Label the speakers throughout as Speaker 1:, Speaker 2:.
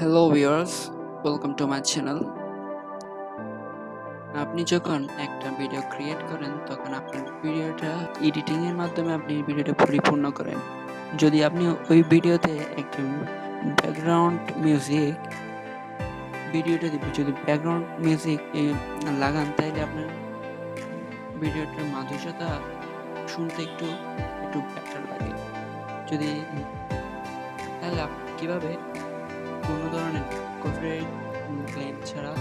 Speaker 1: Hello viewers, welcome to my channel. আপনি যখন একটা ভিডিও ক্রিয়েট করেন তখন আপনার ভিডিওটা এডিটিং এর মাধ্যমে আপনি ভিডিওটা পরিপূর্ণ করেন। যদি আপনি ওই ভিডিওতে একটা ব্যাকগ্রাউন্ড মিউজিক যদি ব্যাকগ্রাউন্ড মিউজিক লাগান তাহলে আপনার ভিডিওটার মাধুর্যতা শুনতে একটু একটু বেটার লাগে। যদি তাহলে আপনি কিভাবে কোনো ধরনের কপিরাইট ক্লেম ছাড়া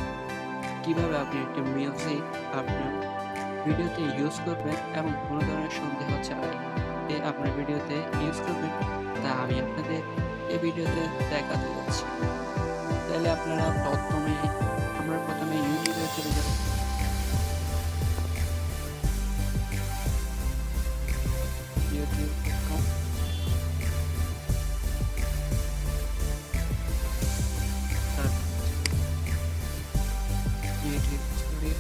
Speaker 1: কিভাবে আপনি একটা মিউজিক আপনার ভিডিওতে ইউজ করবেন এবং কোনো ধরনের সন্দেহ ছাড়াই আপনার ভিডিওতে ইউজ করবেন তা আমি আপনাদের এই ভিডিওতে দেখাতে যাচ্ছি। তাহলে আপনারা আমরা প্রথমে ইউটিউবে চলে যাব। youtube.com YouTube studio.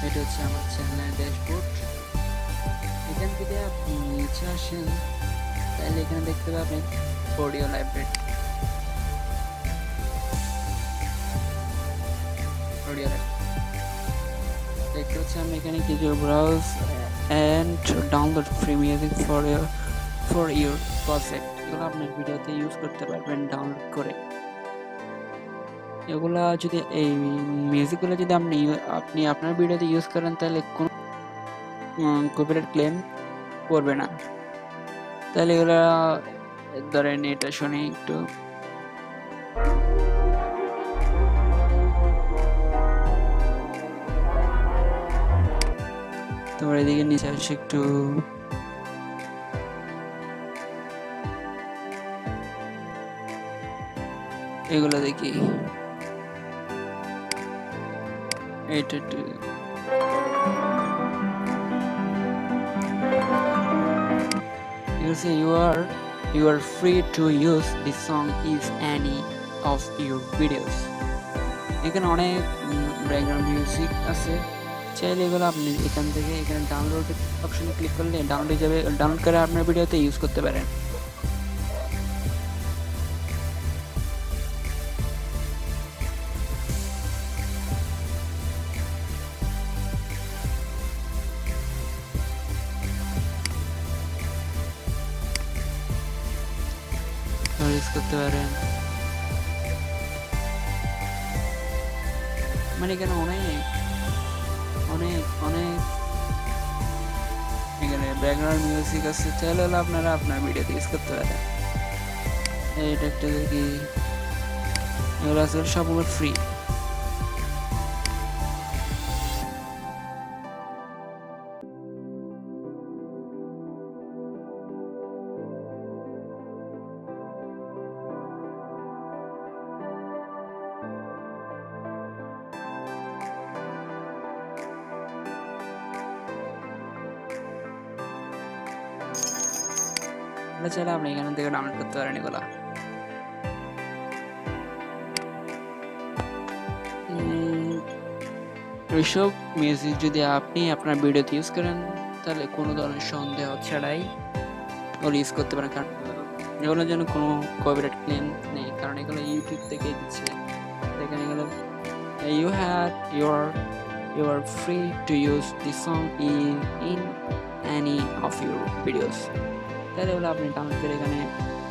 Speaker 1: এটা হচ্ছে আমার চ্যানেলের ড্যাশবোর্ড। এখান থেকে আপনি নিচে আসেন তাহলে এখানে দেখতে পাবেন অডিও লাইব্রেরি। দেখতে হচ্ছে আমি এখানে কিছু browse and download free music for your project, এগুলো আপনার ভিডিওতে ইউজ করতে পারবেন ডাউনলোড করে। এগুলা যদি এই মিউজিকগুলো যদি আপনি আপনার ভিডিওতে ইউজ করেন তাহলে কোনো কপিরাইট ক্লেম করবে না। তাহলে এগুলা ধরেন এটা শুনে একটু তোমার এদিকে নিচে আসে একটু এগুলো দেখি। এটা একটু you are free to use this song is any of your videos. এখানে অনেক ব্যাকগ্রাউন্ড মিউজিক আছে, চাইলে এগুলো আপনি এখান থেকে এখানে ডাউনলোড অপশনে ক্লিক করলে ডাউনলোড করে আপনার ভিডিওতে ইউজ করতে পারেন। ইউজ করতে পারেন মানে এখানে অনেক অনেক অনেক এখানে ব্যাকগ্রাউন্ড মিউজিক আছে, চাইলে আপনারা আপনার ভিডিওতে ইউজ করতে পারেন। এটা একটা দেখি, এগুলো আছে সবগুলো ফ্রি। চাইলে আপনি এখান থেকে ডাউনলোড করতে পারেন এগুলা। এইসব মিউজিক যদি আপনি আপনার ভিডিওতে ইউজ করেন তাহলে কোনো ধরনের সন্দেহ ছাড়াই ওগুলো ইউজ করতে পারেন, কারণ এগুলোর জন্য কোনো কপিরাইট ক্লেম নেই, কারণ এগুলো ইউটিউব থেকে দিচ্ছে। এখানে এগুলো you are free to use this song in any of your videos. তাহলে ওগুলো আপনি ডাউনলোড করে এখানে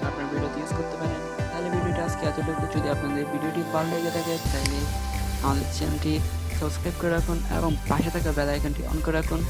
Speaker 1: আপনার ভিডিওতে ইউজ করতে পারেন। তাহলে ভিডিওটা আজকে এতটুকু। যদি আপনাদের ভিডিওটি ভালো লেগে থাকে তাহলে আমাদের চ্যানেলটি সাবস্ক্রাইব করে রাখুন এবং পাশে থাকা বেল আইকনটি অন করে রাখুন।